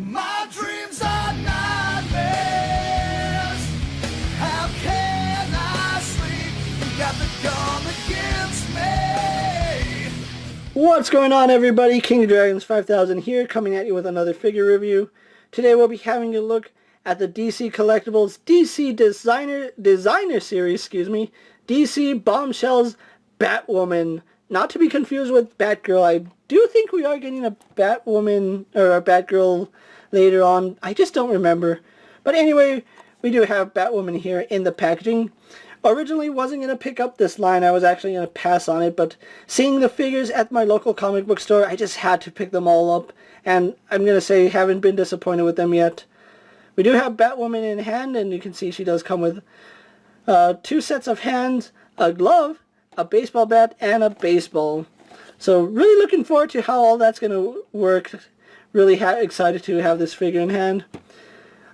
My dreams are nightmares. How can I sleep? You got the gun against me. What's going on, everybody? KingofDragons 5000 here, coming at you with another figure review. Today we'll be having a look at the DC Collectibles DC Designer Series, DC Bombshells Batwoman. Not to be confused with Batgirl. I do think we are getting a Batwoman or a Batgirl later on. I just don't remember. But anyway, we do have Batwoman here in the packaging. Originally wasn't going to pick up this line. I was actually going to pass on it, but seeing the figures at my local comic book store, I just had to pick them all up. And I'm going to say haven't been disappointed with them yet. We do have Batwoman in hand, and you can see she does come with 2 sets of hands, a glove, a baseball bat, and a baseball. So really looking forward to how all that's going to work. Really excited to have this figure in hand.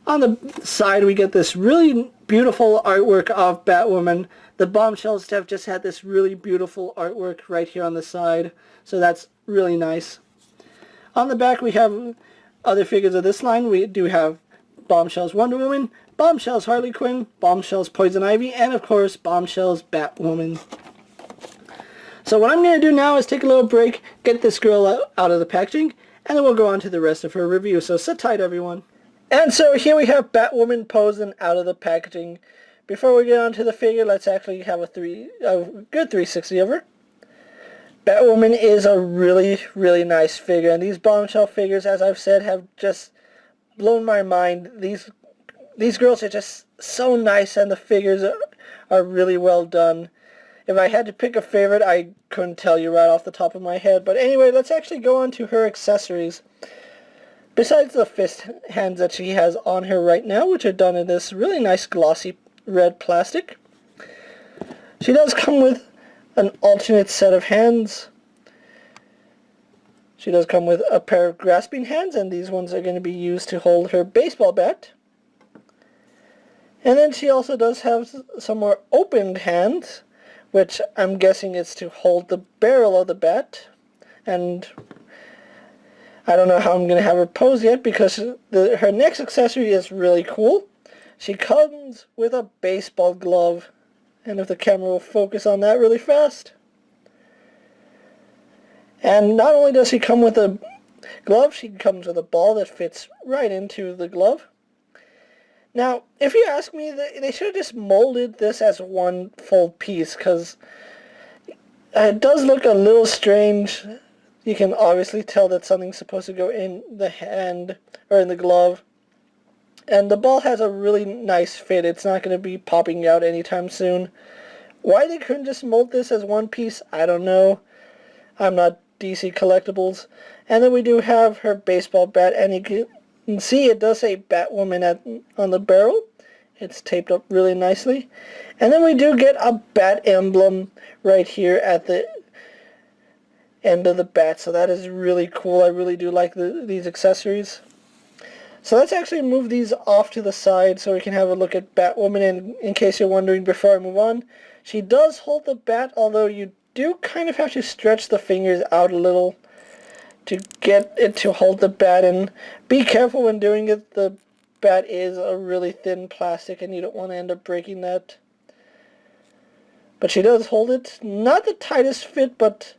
On the side we get this really beautiful artwork of Batwoman. The Bombshells stuff just had this really beautiful artwork right here on the side. So that's really nice. On the back we have other figures of this line. We do have Bombshells Wonder Woman, Bombshells Harley Quinn, Bombshells Poison Ivy, and of course Bombshells Batwoman. So what I'm going to do now is take a little break, get this girl out of the packaging, and then we'll go on to the rest of her review. So sit tight, everyone. And so here we have Batwoman posing out of the packaging. Before we get on to the figure, let's actually have a good 360 of her. Batwoman is a really, really nice figure, and these Bombshell figures, as I've said, have just blown my mind. These girls are just so nice, and the figures are really well done. If I had to pick a favorite, I couldn't tell you right off the top of my head. But anyway, let's actually go on to her accessories. Besides the fist hands that she has on her right now, which are done in this really nice glossy red plastic, she does come with an alternate set of hands. She does come with a pair of grasping hands, and these ones are going to be used to hold her baseball bat. And then she also does have some more opened hands, which I'm guessing is to hold the barrel of the bat. And I don't know how I'm going to have her pose yet, because her next accessory is really cool. She comes with a baseball glove, and if the camera will focus on that really fast. And not only does she come with a glove, she comes with a ball that fits right into the glove. Now, if you ask me, they should have just molded this as one full piece, because it does look a little strange. You can obviously tell that something's supposed to go in the hand, or in the glove. And the ball has a really nice fit. It's not going to be popping out anytime soon. Why they couldn't just mold this as one piece, I don't know. I'm not DC Collectibles. And then we do have her baseball bat, and you can see it does say Batwoman on the barrel. It's taped up really nicely. And then we do get a bat emblem right here at the end of the bat. So that is really cool. I really do like these accessories. So let's actually move these off to the side so we can have a look at Batwoman. And in case you're wondering before I move on, she does hold the bat, although you do kind of have to stretch the fingers out a little to get it to hold the bat, and be careful when doing it. The bat is a really thin plastic and you don't want to end up breaking that. But she does hold it. Not the tightest fit, but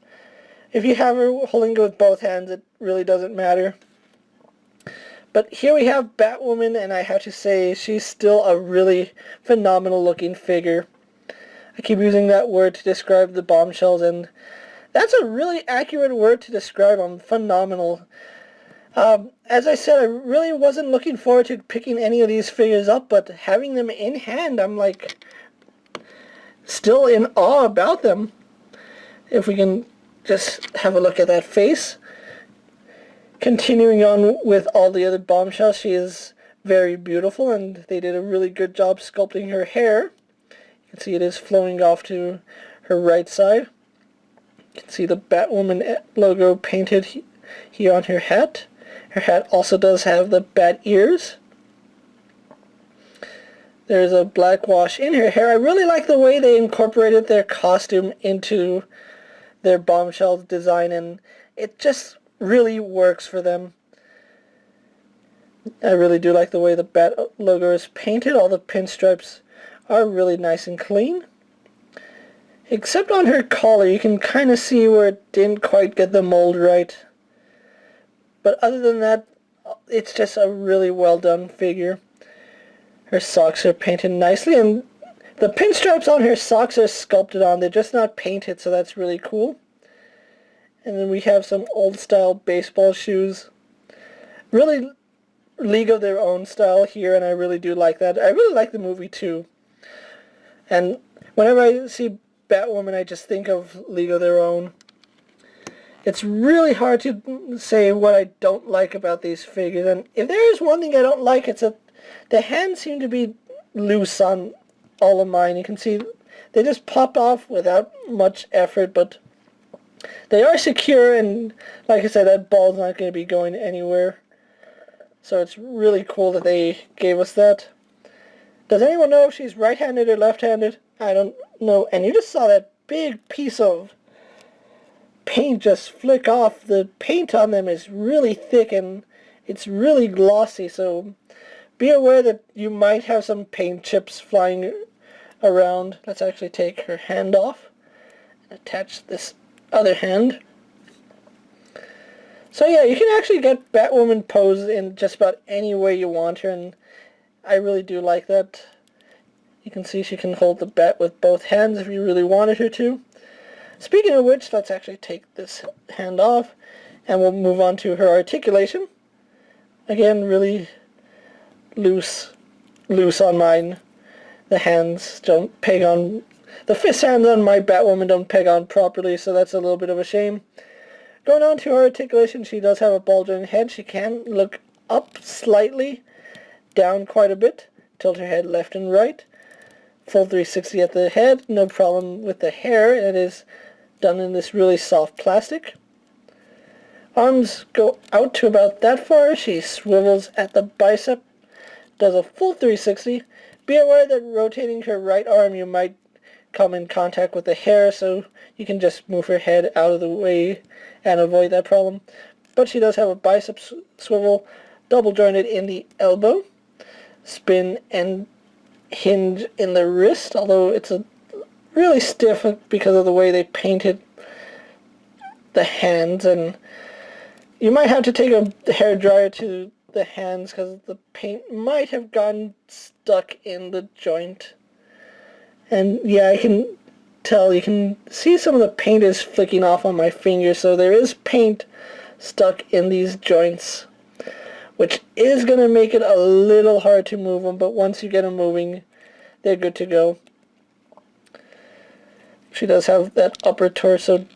if you have her holding it with both hands, it really doesn't matter. But here we have Batwoman, and I have to say she's still a really phenomenal looking figure. I keep using that word to describe the Bombshells, and that's a really accurate word to describe them. Phenomenal. As I said, I really wasn't looking forward to picking any of these figures up, but having them in hand, I'm like still in awe about them. If we can just have a look at that face. Continuing on with all the other Bombshells, she is very beautiful, and they did a really good job sculpting her hair. You can see it is flowing off to her right side. You can see the Batwoman logo painted here on her hat. Her hat also does have the bat ears. There's a black wash in her hair. I really like the way they incorporated their costume into their Bombshells design, and it just really works for them. I really do like the way the bat logo is painted. All the pinstripes are really nice and clean. Except on her collar, you can kind of see where it didn't quite get the mold right. But other than that, it's just a really well done figure. Her socks are painted nicely, and the pinstripes on her socks are sculpted on. They're just not painted, so that's really cool. And then we have some old style baseball shoes. Really League of Their Own style here, and I really do like that. I really like the movie too. And whenever I see Batwoman, I just think of League of Their Own. It's really hard to say what I don't like about these figures, and if there is one thing I don't like, it's that the hands seem to be loose on all of mine. You can see they just pop off without much effort, but they are secure, and like I said, that ball's not going to be going anywhere. So it's really cool that they gave us that. Does anyone know if she's right-handed or left-handed? I don't know. And you just saw that big piece of paint just flick off. The paint on them is really thick and it's really glossy, so be aware that you might have some paint chips flying around. Let's actually take her hand off and attach this other hand. So yeah, you can actually get Batwoman posed in just about any way you want her, and I really do like that. You can see she can hold the bat with both hands if you really wanted her to. Speaking of which, let's actually take this hand off, and we'll move on to her articulation. Again, really loose on mine. The hands don't peg on, the fist hands on my Batwoman don't peg on properly, so that's a little bit of a shame. Going on to her articulation, she does have a ball joint head. She can look up slightly, down quite a bit, tilt her head left and right. Full 360 at the head, no problem with the hair, and it is done in this really soft plastic. Arms go out to about that far. She swivels at the bicep, does a full 360. Be aware that rotating her right arm, you might come in contact with the hair, so you can just move her head out of the way and avoid that problem. But she does have a bicep swivel, double jointed in the elbow, spin and hinge in the wrist, although it's a really stiff because of the way they painted the hands, and you might have to take a hairdryer to the hands because the paint might have gotten stuck in the joint. And yeah, I can tell, you can see some of the paint is flicking off on my fingers, so there is paint stuck in these joints, which is going to make it a little hard to move them, but once you get them moving, they're good to go. She does have that upper torso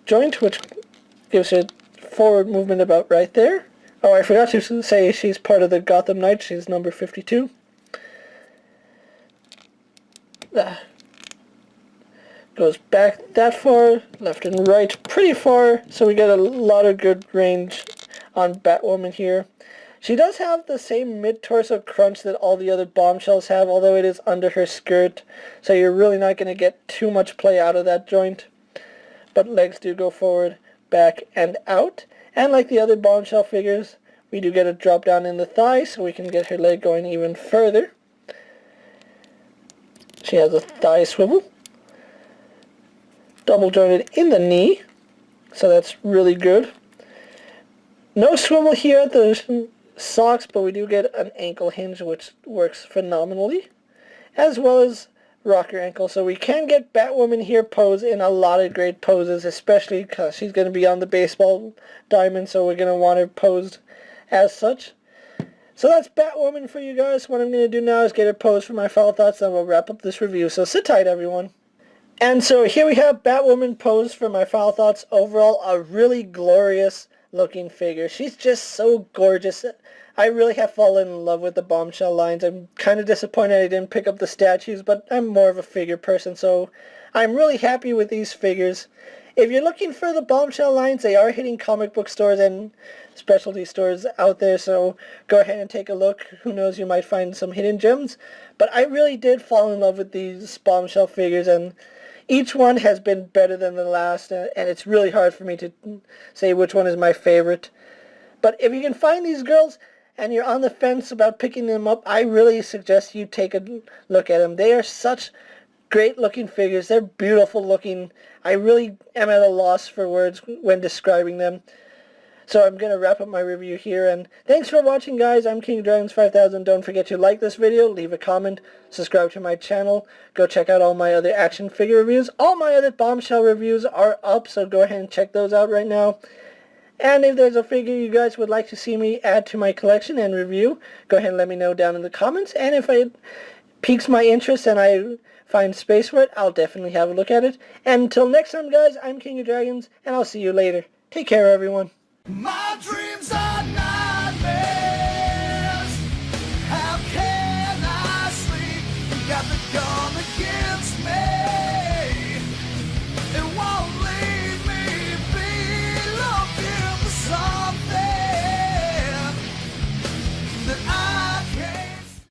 joint, which gives her forward movement about right there. Oh, I forgot to say she's part of the Gotham Knights. She's number 52. Goes back that far, left and right pretty far, so we get a lot of good range on Batwoman here. She does have the same mid-torso crunch that all the other Bombshells have, although it is under her skirt, so you're really not going to get too much play out of that joint. But legs do go forward, back, and out. And like the other Bombshell figures, we do get a drop down in the thigh, so we can get her leg going even further. She has a thigh swivel, double jointed in the knee, so that's really good. No swivel here at the socks, but we do get an ankle hinge, which works phenomenally, as well as rocker ankle. So we can get Batwoman here posed in a lot of great poses, especially because she's going to be on the baseball diamond, so we're going to want her posed as such. So that's Batwoman for you guys. What I'm going to do now is get her posed for my final thoughts, and we'll wrap up this review. So sit tight, everyone. And so here we have Batwoman posed for my final thoughts. Overall, a really glorious looking figure. She's just so gorgeous. I really have fallen in love with the Bombshell lines. I'm kind of disappointed I didn't pick up the statues, but I'm more of a figure person, so I'm really happy with these figures. If you're looking for the Bombshell lines, they are hitting comic book stores and specialty stores out there, so go ahead and take a look. Who knows, you might find some hidden gems. But I really did fall in love with these Bombshell figures, and each one has been better than the last, and it's really hard for me to say which one is my favorite. But if you can find these girls, and you're on the fence about picking them up, I really suggest you take a look at them. They are such great looking figures. They're beautiful looking. I really am at a loss for words when describing them. So I'm going to wrap up my review here, and thanks for watching, guys. I'm KingofDragons 5000. Don't forget to like this video, leave a comment, subscribe to my channel, go check out all my other action figure reviews. All my other Bombshell reviews are up, so go ahead and check those out right now. And if there's a figure you guys would like to see me add to my collection and review, go ahead and let me know down in the comments. And if it piques my interest and I find space for it, I'll definitely have a look at it. And until next time, guys, I'm KingofDragons, and I'll see you later. Take care, everyone. My dream